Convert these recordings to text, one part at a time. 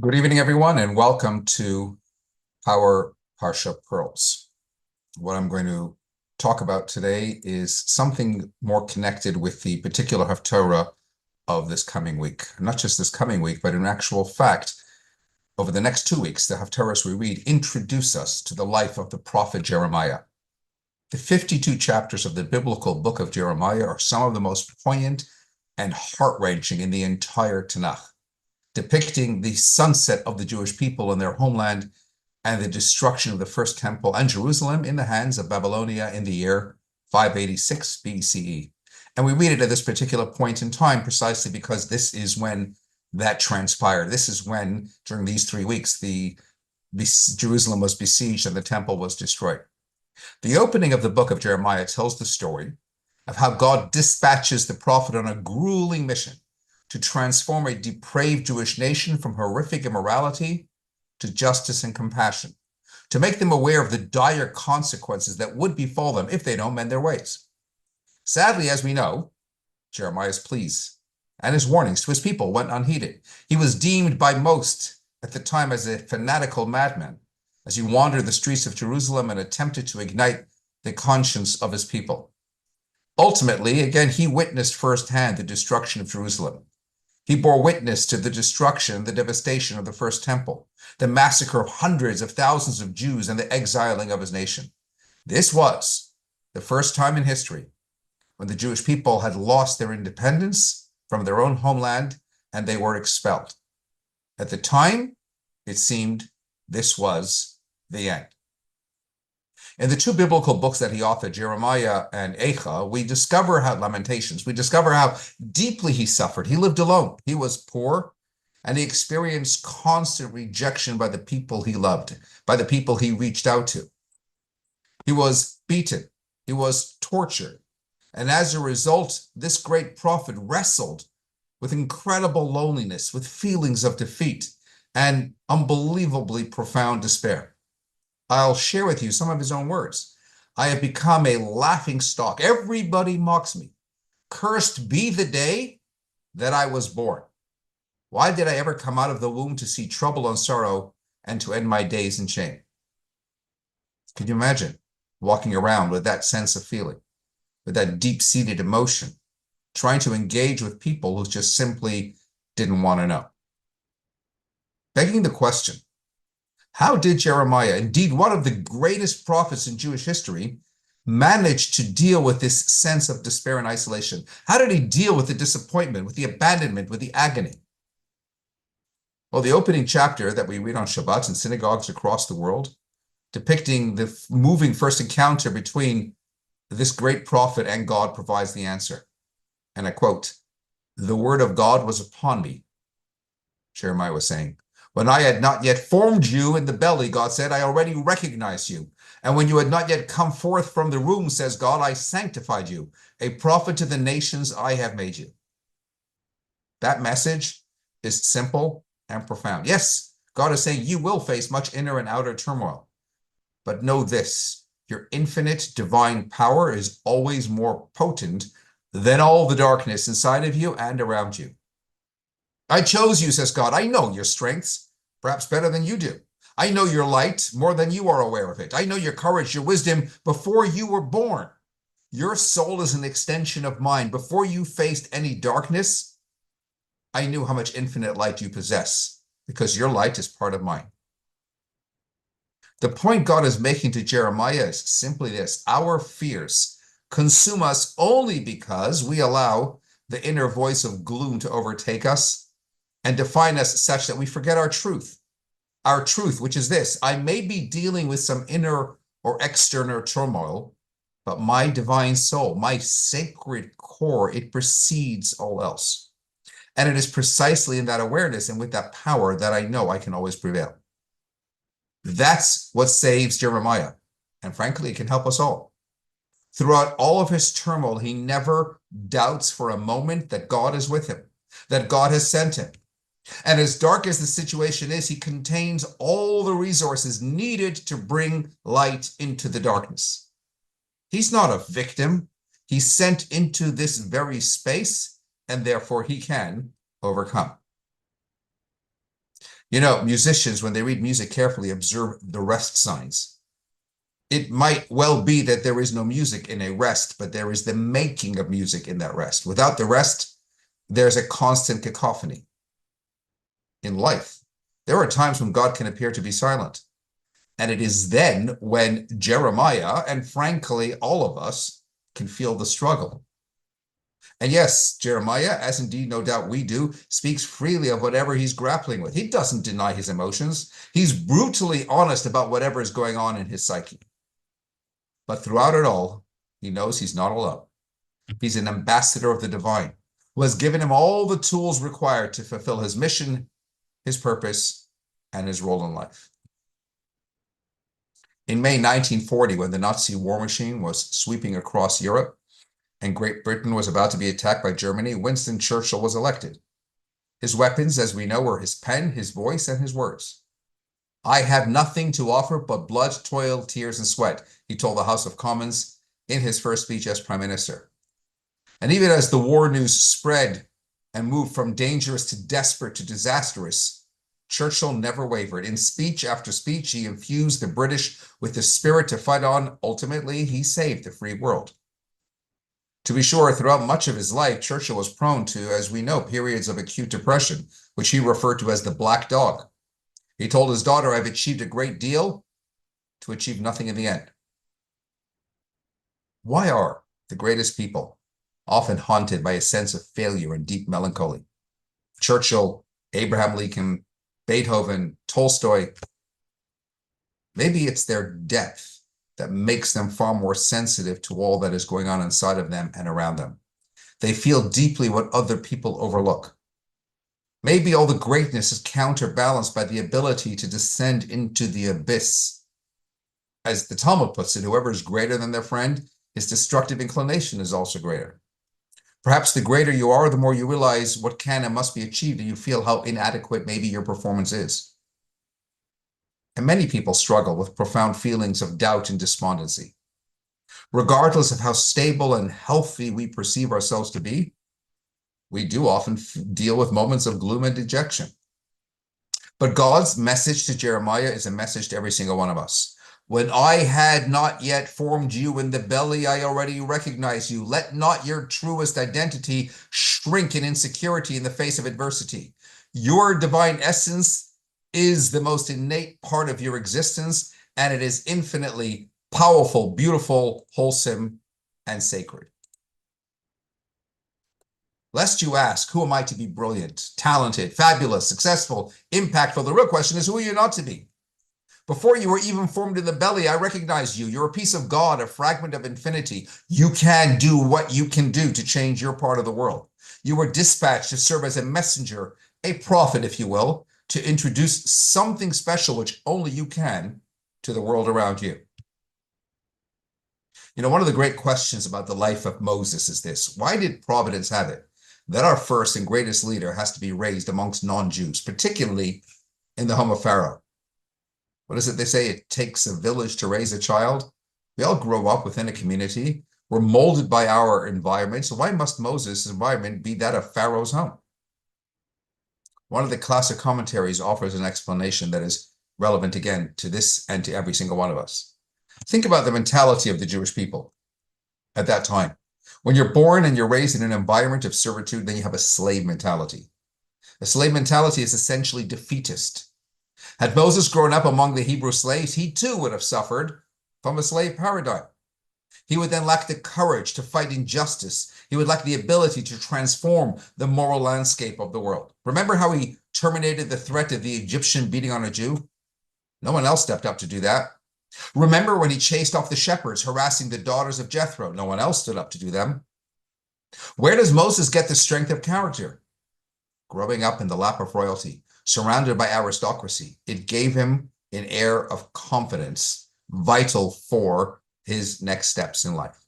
Good evening, everyone, and welcome to our Parsha Pearls. What I'm going to talk about today is something more connected with the particular Haftarah of this coming week. Not just this coming week, but in actual fact, over the next 2 weeks, the Haftarahs we read introduce us to the life of the prophet Jeremiah. The 52 chapters of the biblical book of Jeremiah are some of the most poignant and heart-wrenching in the entire Tanakh, depicting the sunset of the Jewish people in their homeland and the destruction of the first temple and Jerusalem in the hands of Babylonia in the year 586 BCE. And we read it at this particular point in time precisely because this is when that transpired. This is when, during these 3 weeks, Jerusalem was besieged and the temple was destroyed. The opening of the book of Jeremiah tells the story of how God dispatches the prophet on a grueling mission to transform a depraved Jewish nation from horrific immorality to justice and compassion, to make them aware of the dire consequences that would befall them if they don't mend their ways. Sadly, as we know, Jeremiah's pleas and his warnings to his people went unheeded. He was deemed by most at the time as a fanatical madman as he wandered the streets of Jerusalem and attempted to ignite the conscience of his people. Ultimately, again, he witnessed firsthand the destruction of Jerusalem. He bore witness to the destruction, the devastation of the first temple, the massacre of hundreds of thousands of Jews, and the exiling of his nation. This was the first time in history when the Jewish people had lost their independence from their own homeland and they were expelled. At the time, it seemed this was the end. In the two biblical books that he authored, Jeremiah and Eicha, we discover how Lamentations, we discover how deeply he suffered. He lived alone. He was poor, and he experienced constant rejection by the people he loved, by the people he reached out to. He was beaten. He was tortured. And as a result, this great prophet wrestled with incredible loneliness, with feelings of defeat, and unbelievably profound despair. I'll share with you some of his own words. I have become a laughing stock. Everybody mocks me. Cursed be the day that I was born. Why did I ever come out of the womb to see trouble and sorrow and to end my days in shame? Can you imagine walking around with that sense of feeling, with that deep-seated emotion, trying to engage with people who just simply didn't want to know? Begging the question, how did Jeremiah, indeed one of the greatest prophets in Jewish history, manage to deal with this sense of despair and isolation? How did he deal with the disappointment, with the abandonment, with the agony? Well, the opening chapter that we read on Shabbat in synagogues across the world, depicting the moving first encounter between this great prophet and God, provides the answer. And I quote, "The word of God was upon me," Jeremiah was saying. "When I had not yet formed you in the belly," God said, "I already recognized you. And when you had not yet come forth from the womb," says God, "I sanctified you. A prophet to the nations I have made you." That message is simple and profound. Yes, God is saying you will face much inner and outer turmoil. But know this, your infinite divine power is always more potent than all the darkness inside of you and around you. I chose you, says God. I know your strengths, perhaps better than you do. I know your light more than you are aware of it. I know your courage, your wisdom before you were born. Your soul is an extension of mine. Before you faced any darkness, I knew how much infinite light you possess because your light is part of mine. The point God is making to Jeremiah is simply this: our fears consume us only because we allow the inner voice of gloom to overtake us and define us such that we forget our truth, which is this: I may be dealing with some inner or external turmoil, but my divine soul, my sacred core, it precedes all else. And it is precisely in that awareness and with that power that I know I can always prevail. That's what saves Jeremiah. And frankly, it can help us all. Throughout all of his turmoil, he never doubts for a moment that God is with him, that God has sent him. And as dark as the situation is, he contains all the resources needed to bring light into the darkness. He's not a victim. He's sent into this very space, and therefore he can overcome. Musicians, when they read music carefully, observe the rest signs. It might well be that there is no music in a rest, but there is the making of music in that rest. Without the rest, there's a constant cacophony. In life, there are times when God can appear to be silent. And it is then when Jeremiah, and frankly, all of us, can feel the struggle. And yes, Jeremiah, as indeed no doubt we do, speaks freely of whatever he's grappling with. He doesn't deny his emotions. He's brutally honest about whatever is going on in his psyche. But throughout it all, he knows he's not alone. He's an ambassador of the divine, who has given him all the tools required to fulfill his mission, his purpose, and his role in life. In May 1940, when the Nazi war machine was sweeping across Europe and Great Britain was about to be attacked by Germany, Winston Churchill was elected. His weapons, as we know, were his pen, his voice, and his words. "I have nothing to offer but blood, toil, tears, and sweat," he told the House of Commons in his first speech as Prime Minister. And even as the war news spread and moved from dangerous to desperate to disastrous, Churchill never wavered. In speech after speech, he infused the British with the spirit to fight on. Ultimately, he saved the free world. To be sure, throughout much of his life, Churchill was prone to, as we know, periods of acute depression, which he referred to as the black dog. He told his daughter, "I've achieved a great deal to achieve nothing in the end." Why are the greatest people often haunted by a sense of failure and deep melancholy? Churchill, Abraham Lincoln, Beethoven, Tolstoy. Maybe it's their depth that makes them far more sensitive to all that is going on inside of them and around them. They feel deeply what other people overlook. Maybe all the greatness is counterbalanced by the ability to descend into the abyss. As the Talmud puts it, whoever is greater than their friend, his destructive inclination is also greater. Perhaps the greater you are, the more you realize what can and must be achieved, and you feel how inadequate maybe your performance is. And many people struggle with profound feelings of doubt and despondency. Regardless of how stable and healthy we perceive ourselves to be, we do often deal with moments of gloom and dejection. But God's message to Jeremiah is a message to every single one of us. "When I had not yet formed you in the belly, I already recognized you. Let not your truest identity shrink in insecurity in the face of adversity. Your divine essence is the most innate part of your existence, and it is infinitely powerful, beautiful, wholesome, and sacred." Lest you ask, who am I to be brilliant, talented, fabulous, successful, impactful? The real question is, who are you not to be? Before you were even formed in the belly, I recognized you. You're a piece of God, a fragment of infinity. You can do what you can do to change your part of the world. You were dispatched to serve as a messenger, a prophet, if you will, to introduce something special, which only you can, to the world around you. One of the great questions about the life of Moses is this: why did Providence have it that our first and greatest leader has to be raised amongst non-Jews, particularly in the home of Pharaoh? What is it they say? It takes a village to raise a child. We all grow up within a community. We're molded by our environment. So why must Moses' environment be that of Pharaoh's home? One of the classic commentaries offers an explanation that is relevant again to this and to every single one of us. Think about the mentality of the Jewish people at that time. When you're born and you're raised in an environment of servitude, then you have a slave mentality. A slave mentality is essentially defeatist. Had Moses grown up among the Hebrew slaves, he too would have suffered from a slave paradigm. He would then lack the courage to fight injustice. He would lack the ability to transform the moral landscape of the world. Remember how he terminated the threat of the Egyptian beating on a Jew? No one else stepped up to do that. Remember when he chased off the shepherds harassing the daughters of Jethro? No one else stood up to do them. Where does Moses get the strength of character? Growing up in the lap of royalty, surrounded by aristocracy, it gave him an air of confidence vital for his next steps in life.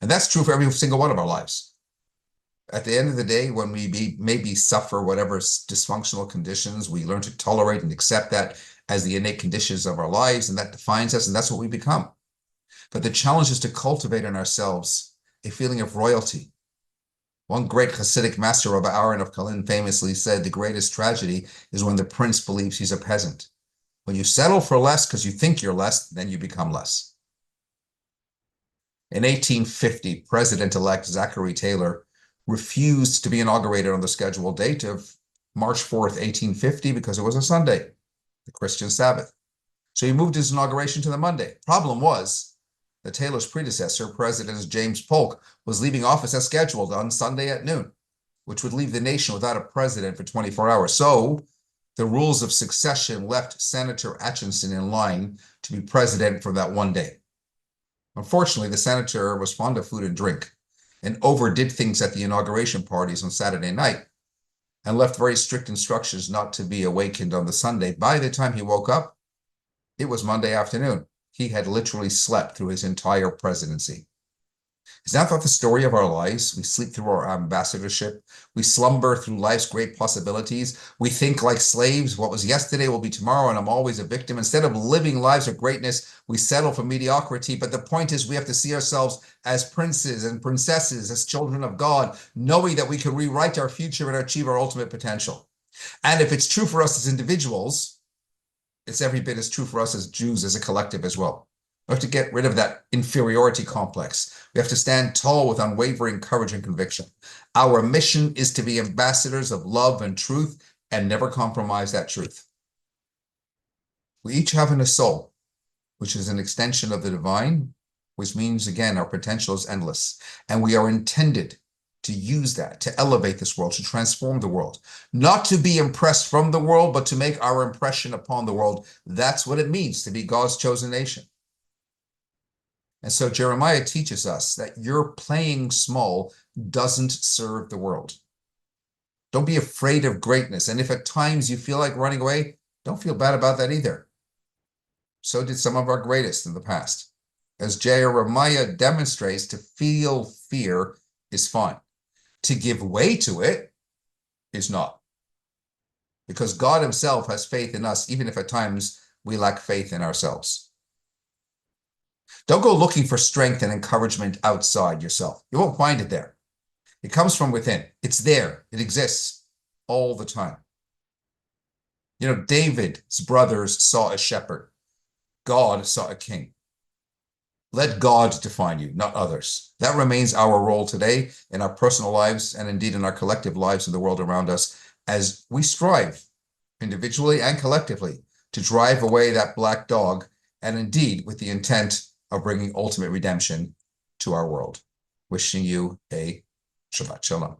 And that's true for every single one of our lives. At the end of the day, when we maybe suffer whatever dysfunctional conditions, we learn to tolerate and accept that as the innate conditions of our lives, and that defines us, and that's what we become. But the challenge is to cultivate in ourselves a feeling of royalty, One great Hasidic master, Rabbi Aaron of Kalin, famously said, the greatest tragedy is when the prince believes he's a peasant. When you settle for less because you think you're less, then you become less. In 1850, President-elect Zachary Taylor refused to be inaugurated on the scheduled date of March 4th, 1850, because it was a Sunday, the Christian Sabbath. So he moved his inauguration to the Monday. Problem was that Taylor's predecessor, President James Polk, was leaving office as scheduled on Sunday at noon, which would leave the nation without a president for 24 hours. So the rules of succession left Senator Atchison in line to be president for that one day. Unfortunately, the senator was fond of food and drink and overdid things at the inauguration parties on Saturday night and left very strict instructions not to be awakened on the Sunday. By the time he woke up, it was Monday afternoon. He had literally slept through his entire presidency. Is that not the story of our lives? We sleep through our ambassadorship. We slumber through life's great possibilities. We think like slaves. What was yesterday will be tomorrow, and I'm always a victim. Instead of living lives of greatness, we settle for mediocrity. But the point is, we have to see ourselves as princes and princesses, as children of God, knowing that we can rewrite our future and achieve our ultimate potential. And if it's true for us as individuals, it's every bit as true for us as Jews, as a collective as well. We have to get rid of that inferiority complex. We have to stand tall with unwavering courage and conviction. Our mission is to be ambassadors of love and truth and never compromise that truth. We each have in a soul, which is an extension of the divine, which means, again, our potential is endless. And we are intended to use that, to elevate this world, to transform the world, not to be impressed from the world, but to make our impression upon the world. That's what it means to be God's chosen nation. And so Jeremiah teaches us that your playing small doesn't serve the world. Don't be afraid of greatness. And if at times you feel like running away, don't feel bad about that either. So did some of our greatest in the past. As Jeremiah demonstrates, to feel fear is fine. To give way to it is not. Because God himself has faith in us, even if at times we lack faith in ourselves. Don't go looking for strength and encouragement outside yourself. You won't find it there. It comes from within. It's there. It exists all the time. You know, David's brothers saw a shepherd. God saw a king. Let God define you, not others. That remains our role today in our personal lives and indeed in our collective lives in the world around us as we strive individually and collectively to drive away that black dog, and indeed with the intent of bringing ultimate redemption to our world. Wishing you a Shabbat Shalom.